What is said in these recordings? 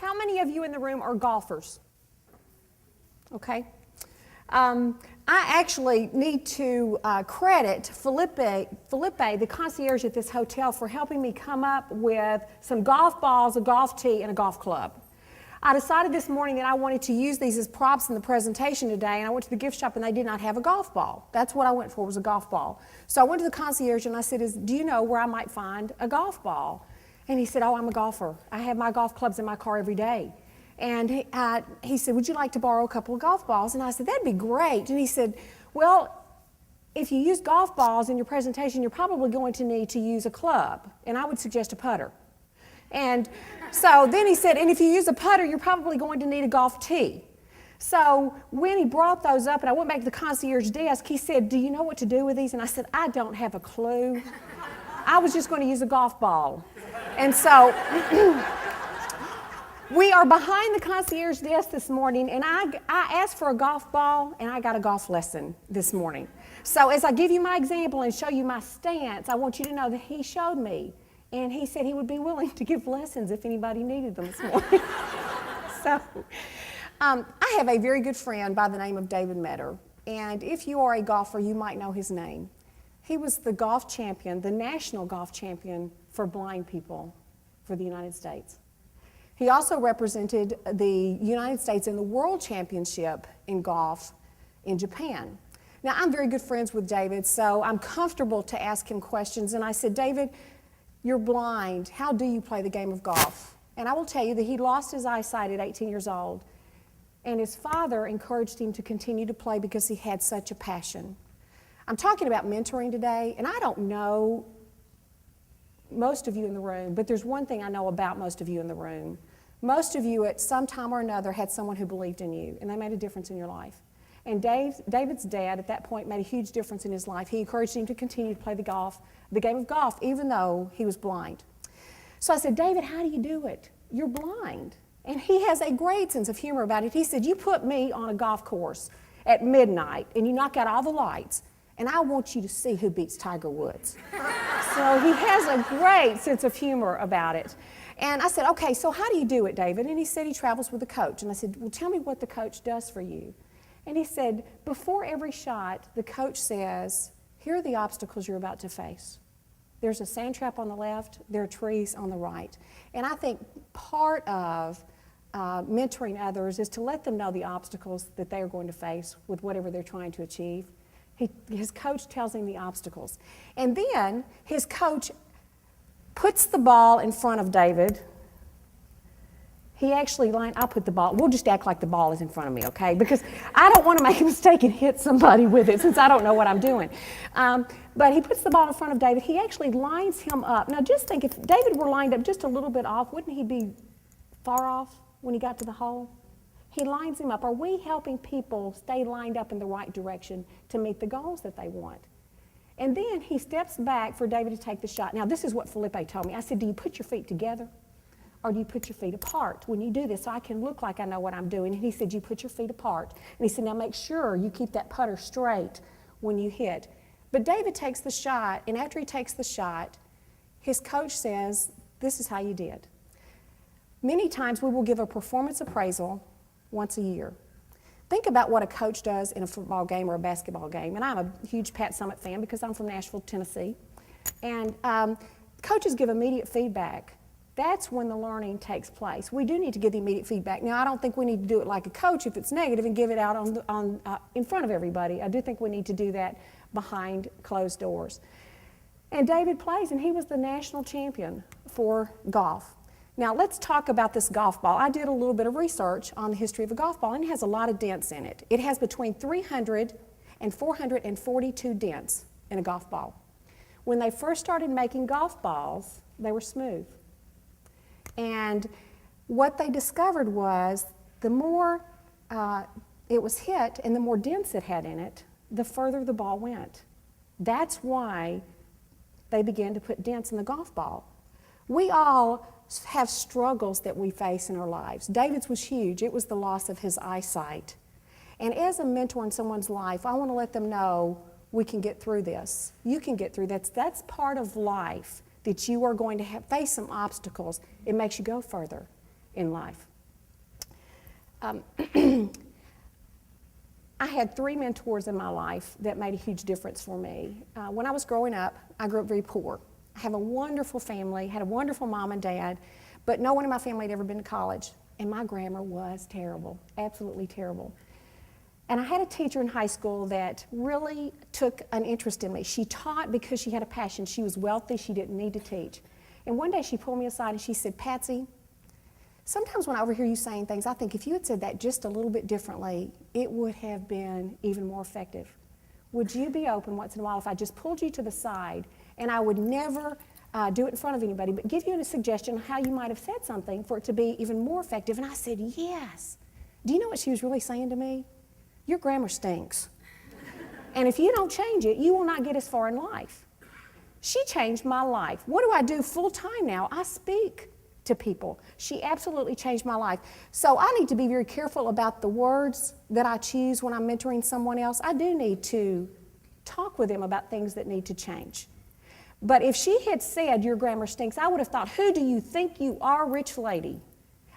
How many of you in the room are golfers? Okay. I actually need to credit Felipe, the concierge at this hotel, for helping me come up with some golf balls, a golf tee, and a golf club. I decided this morning that I wanted to use these as props in the presentation today, and I went to the gift shop and they did not have a golf ball. That's what I went for, was a golf ball. So I went to the concierge and I said, do you know where I might find a golf ball? And he said, oh, I'm a golfer. I have my golf clubs in my car every day. And he said, would you like to borrow a couple of golf balls? And I said, that'd be great. And he said, well, if you use golf balls in your presentation, you're probably going to need to use a club. And I would suggest a putter. And so then he said, and if you use a putter, you're probably going to need a golf tee. So when he brought those up and I went back to the concierge desk, he said, do you know what to do with these? And I said, I don't have a clue. I was just going to use a golf ball. And so we are behind the concierge desk this morning, and I asked for a golf ball, and I got a golf lesson this morning. So as I give you my example and show you my stance, I want you to know that he showed me, and he said he would be willing to give lessons if anybody needed them this morning. So I have a very good friend by the name of David Metter, and if you are a golfer, you might know his name. He was the golf champion, the national golf champion for blind people for the United States. He also represented the United States in the World Championship in golf in Japan. Now, I'm very good friends with David, so I'm comfortable to ask him questions. And I said, David, you're blind. How do you play the game of golf? And I will tell you that he lost his eyesight at 18 years old. And his father encouraged him to continue to play because he had such a passion. I'm talking about mentoring today, and I don't know most of you in the room, but there's one thing I know about most of you in the room. Most of you at some time or another had someone who believed in you, and they made a difference in your life. And David's dad at that point made a huge difference in his life. He encouraged him to continue to play the game of golf, even though he was blind. So I said, David, how do you do it? You're blind. And he has a great sense of humor about it. He said, you put me on a golf course at midnight, and you knock out all the lights, and I want you to see who beats Tiger Woods. So he has a great sense of humor about it. And I said, okay, so how do you do it, David? And he said he travels with a coach. And I said, well, tell me what the coach does for you. And he said, before every shot, the coach says, here are the obstacles you're about to face. There's a sand trap on the left, there are trees on the right. And I think part of mentoring others is to let them know the obstacles that they are going to face with whatever they're trying to achieve. His coach tells him the obstacles. And then his coach puts the ball in front of David. He actually I'll put the ball, we'll just act like the ball is in front of me, okay? Because I don't want to make a mistake and hit somebody with it since I don't know what I'm doing. But he puts the ball in front of David. He actually lines him up. Now just think, if David were lined up just a little bit off, wouldn't he be far off when he got to the hole? He lines him up. Are we helping people stay lined up in the right direction to meet the goals that they want? And then he steps back for David to take the shot. Now, this is what Felipe told me. I said, do you put your feet together or do you put your feet apart when you do this so I can look like I know what I'm doing? And he said, you put your feet apart. And he said, now make sure you keep that putter straight when you hit. But David takes the shot, and after he takes the shot, his coach says, this is how you did. Many times we will give a performance appraisal once a year. Think about what a coach does in a football game or a basketball game. And I'm a huge Pat Summitt fan because I'm from Nashville, Tennessee. And coaches give immediate feedback. That's when the learning takes place. We do need to give the immediate feedback. Now, I don't think we need to do it like a coach if it's negative and give it out in front of everybody. I do think we need to do that behind closed doors. And David plays, and he was the national champion for golf. Now, let's talk about this golf ball. I did a little bit of research on the history of a golf ball, and it has a lot of dents in it. It has between 300 and 442 dents in a golf ball. When they first started making golf balls, they were smooth. And what they discovered was the more it was hit and the more dents it had in it, the further the ball went. That's why they began to put dents in the golf ball. We all have struggles that we face in our lives. David's was huge. It was the loss of his eyesight. And as a mentor in someone's life, I want to let them know we can get through this. You can get through that. That's part of life, that you are going to face some obstacles. It makes you go further in life. I had 3 mentors in my life that made a huge difference for me. When I was growing up, I grew up very poor. I have a wonderful family, had a wonderful mom and dad, but no one in my family had ever been to college. And my grammar was terrible, absolutely terrible. And I had a teacher in high school that really took an interest in me. She taught because she had a passion. She was wealthy, she didn't need to teach. And one day she pulled me aside and she said, Patsy, sometimes when I overhear you saying things, I think if you had said that just a little bit differently, it would have been even more effective. Would you be open once in a while if I just pulled you to the side, and I would never do it in front of anybody, but give you a suggestion on how you might have said something for it to be even more effective? And I said, yes. Do you know what she was really saying to me? Your grammar stinks. And if you don't change it, you will not get as far in life. She changed my life. What do I do full time now? I speak to people. She absolutely changed my life. So I need to be very careful about the words that I choose when I'm mentoring someone else. I do need to talk with them about things that need to change. But if she had said, your grammar stinks, I would have thought, who do you think you are, rich lady?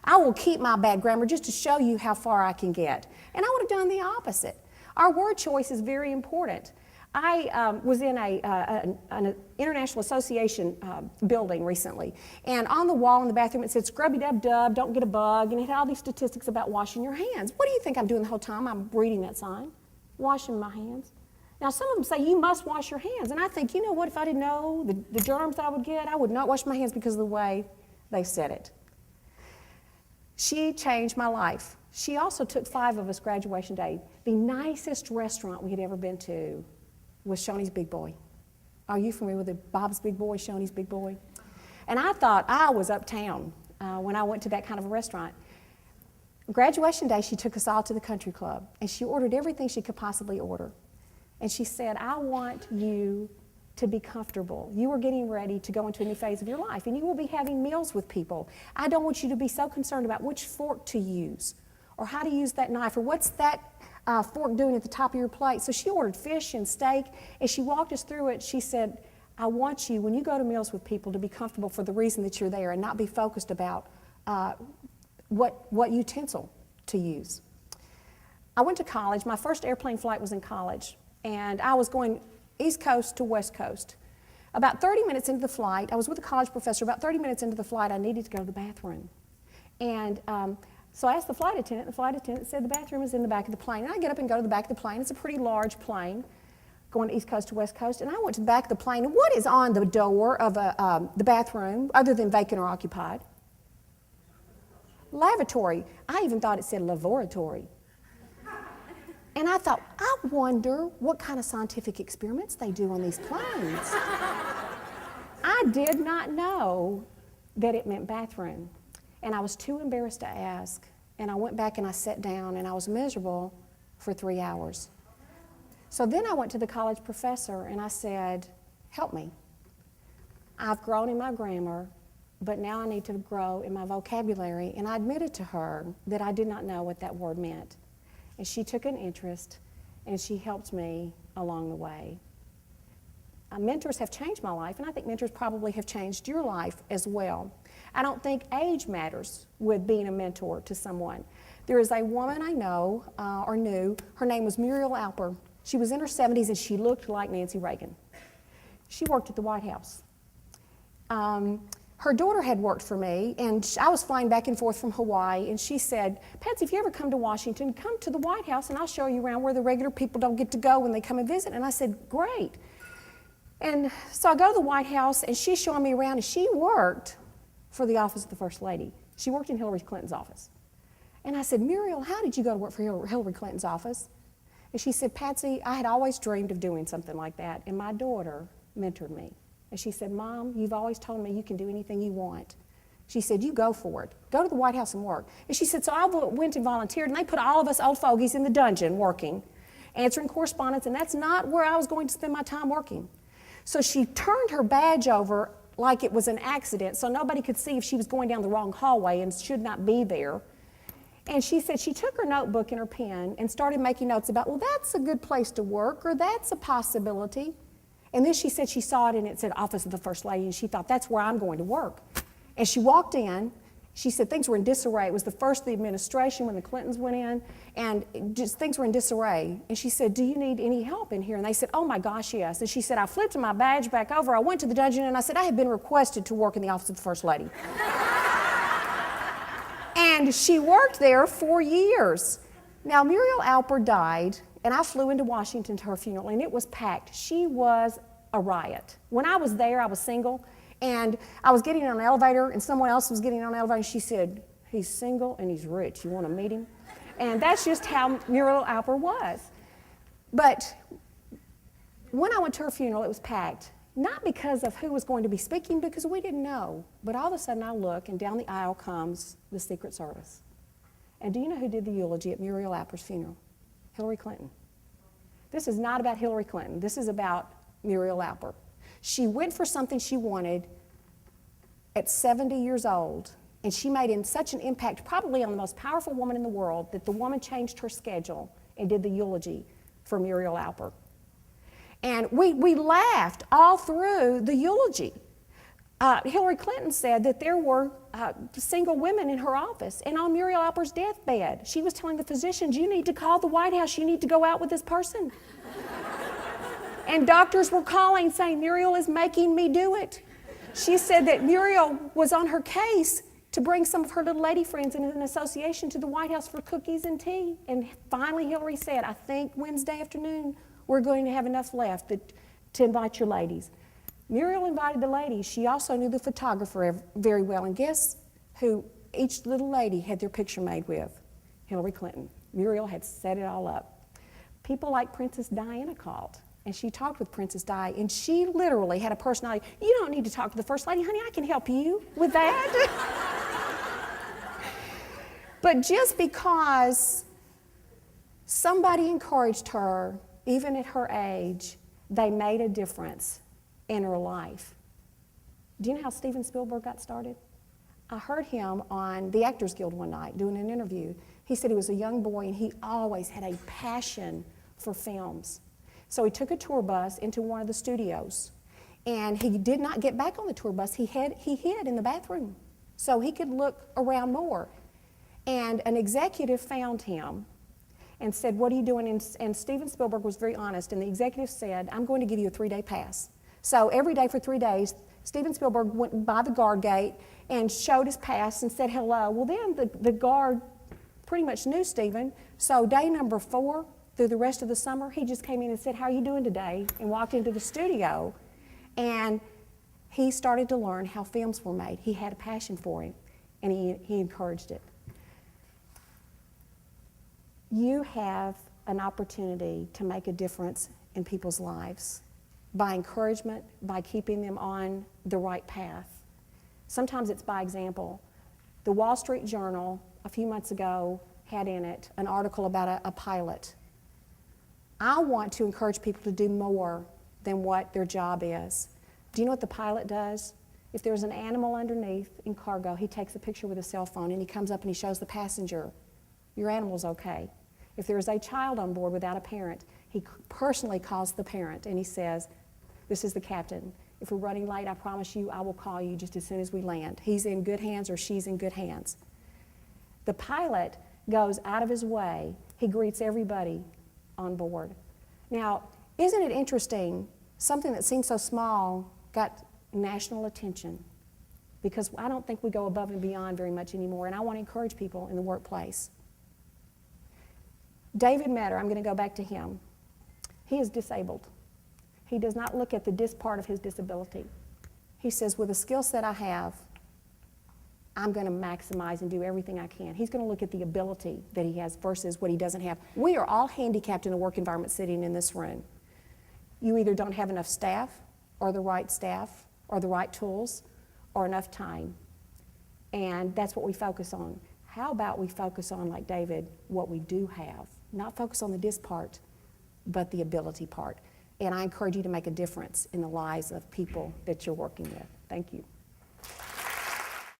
I will keep my bad grammar just to show you how far I can get. And I would have done the opposite. Our word choice is very important. I was in an international association building recently, and on the wall in the bathroom it said, scrubby-dub-dub, don't get a bug, and it had all these statistics about washing your hands. What do you think I'm doing the whole time I'm reading that sign? Washing my hands. Now, some of them say you must wash your hands, and I think, you know what, if I didn't know the germs I would get, I would not wash my hands because of the way they said it. She changed my life. She also took 5 of us graduation day. The nicest restaurant we had ever been to was Shoney's Big Boy. Are you familiar with the Bob's Big Boy, Shoney's Big Boy? And I thought I was uptown when I went to that kind of a restaurant. Graduation day, she took us all to the country club, and she ordered everything she could possibly order. And she said, I want you to be comfortable. You are getting ready to go into a new phase of your life, and you will be having meals with people. I don't want you to be so concerned about which fork to use, or how to use that knife, or what's that fork doing at the top of your plate. So she ordered fish and steak. As she walked us through it, she said, I want you, when you go to meals with people, to be comfortable for the reason that you're there and not be focused about what utensil to use. I went to college. My first airplane flight was in college, and I was going East Coast to West Coast. About 30 minutes into the flight, I was with a college professor. About 30 minutes into the flight, I needed to go to the bathroom. And so I asked the flight attendant. The flight attendant said the bathroom is in the back of the plane. And I get up and go to the back of the plane. It's a pretty large plane going East Coast to West Coast. And I went to the back of the plane. And what is on the door of the bathroom other than vacant or occupied? Lavatory. I even thought it said laboratory. And I thought, I wonder what kind of scientific experiments they do on these planes. I did not know that it meant bathroom. And I was too embarrassed to ask. And I went back and I sat down, and I was miserable for 3 hours. So then I went to the college professor and I said, help me. I've grown in my grammar, but now I need to grow in my vocabulary. And I admitted to her that I did not know what that word meant. And she took an interest, and she helped me along the way. Mentors have changed my life, and I think mentors probably have changed your life as well. I don't think age matters with being a mentor to someone. There is a woman I know, or knew, her name was Muriel Alper. She was in her 70s, and she looked like Nancy Reagan. She worked at the White House. Her daughter had worked for me, and I was flying back and forth from Hawaii, and she said, Patsy, if you ever come to Washington, come to the White House, and I'll show you around where the regular people don't get to go when they come and visit. And I said, great. And so I go to the White House, and she's showing me around, and she worked for the office of the First Lady. She worked in Hillary Clinton's office. And I said, Muriel, how did you go to work for Hillary Clinton's office? And she said, Patsy, I had always dreamed of doing something like that, and my daughter mentored me. And she said, Mom, you've always told me you can do anything you want. She said, you go for it. Go to the White House and work. And she said, so I went and volunteered, and they put all of us old fogies in the dungeon working, answering correspondence, and that's not where I was going to spend my time working. So she turned her badge over like it was an accident, so nobody could see if she was going down the wrong hallway and should not be there. And she said she took her notebook and her pen and started making notes about, well, that's a good place to work, or that's a possibility. And then she said she saw it and it said Office of the First Lady, and she thought, that's where I'm going to work. And she walked in, She said things were in disarray. It was the first of the administration when the Clintons went in, and just things were in disarray. And she said, do you need any help in here? And they said, oh my gosh, yes. And she said, I flipped my badge back over. I went to the dungeon and I said, I have been requested to work in the office of the First Lady. And she worked there 4 years. Now, Muriel Alper died, and I flew into Washington to her funeral, and it was packed. She was a riot. When I was there, I was single, and I was getting on an elevator, and someone else was getting on an elevator, and she said, he's single and he's rich. You want to meet him? And that's just how Muriel Alper was. But when I went to her funeral, it was packed. Not because of who was going to be speaking, because we didn't know. But all of a sudden I look, and down the aisle comes the Secret Service. And do you know who did the eulogy at Muriel Alper's funeral? Hillary Clinton. This is not about Hillary Clinton. This is about Muriel Alper. She went for something she wanted at 70 years old, and she made such an impact, probably on the most powerful woman in the world, that the woman changed her schedule and did the eulogy for Muriel Alper. And we laughed all through the eulogy. Hillary Clinton said that there were single women in her office, and on Muriel Alper's deathbed, she was telling the physicians, you need to call the White House, you need to go out with this person. And doctors were calling saying, Muriel is making me do it. She said that Muriel was on her case to bring some of her little lady friends in an association to the White House for cookies and tea. And finally Hillary said, I think Wednesday afternoon we're going to have enough left to invite your ladies. Muriel invited the ladies. She also knew the photographer very well. And guess who each little lady had their picture made with? Hillary Clinton. Muriel had set it all up. People like Princess Diana called. And she talked with Princess Di, and she literally had a personality. You don't need to talk to the First Lady, honey, I can help you with that. But just because somebody encouraged her, even at her age, they made a difference in her life. Do you know how Steven Spielberg got started? I heard him on the Actors Guild one night doing an interview. He said he was a young boy and he always had a passion for films. So he took a tour bus into one of the studios, and he did not get back on the tour bus. He hid in the bathroom so he could look around more. And an executive found him and said, what are you doing? And Steven Spielberg was very honest, and the executive said, I'm going to give you a 3-day pass. So every day for 3 days, Steven Spielberg went by the guard gate and showed his pass and said hello. Well, then the guard pretty much knew Steven, so day number 4, through the rest of the summer, he just came in and said, how are you doing today? And walked into the studio, and he started to learn how films were made. He had a passion for it, and he encouraged it. You have an opportunity to make a difference in people's lives by encouragement, by keeping them on the right path. Sometimes it's by example. The Wall Street Journal, a few months ago, had in it an article about a pilot. I want to encourage people to do more than what their job is. Do you know what the pilot does? If there's an animal underneath in cargo, he takes a picture with a cell phone and he comes up and he shows the passenger, your animal's okay. If there is a child on board without a parent, he personally calls the parent and he says, this is the captain. If we're running late, I promise you I will call you just as soon as we land. He's in good hands or she's in good hands. The pilot goes out of his way. He greets everybody on board. Now, isn't it interesting, something that seemed so small got national attention, because I don't think we go above and beyond very much anymore, and I want to encourage people in the workplace. David Matter, I'm going to go back to him. He is disabled. He does not look at the part of his disability. He says, with the skill set I have, I'm going to maximize and do everything I can. He's going to look at the ability that he has versus what he doesn't have. We are all handicapped in a work environment sitting in this room. You either don't have enough staff, or the right tools, or enough time. And that's what we focus on. How about we focus on, like David, what we do have? Not focus on the dis part, but the ability part. And I encourage you to make a difference in the lives of people that you're working with. Thank you.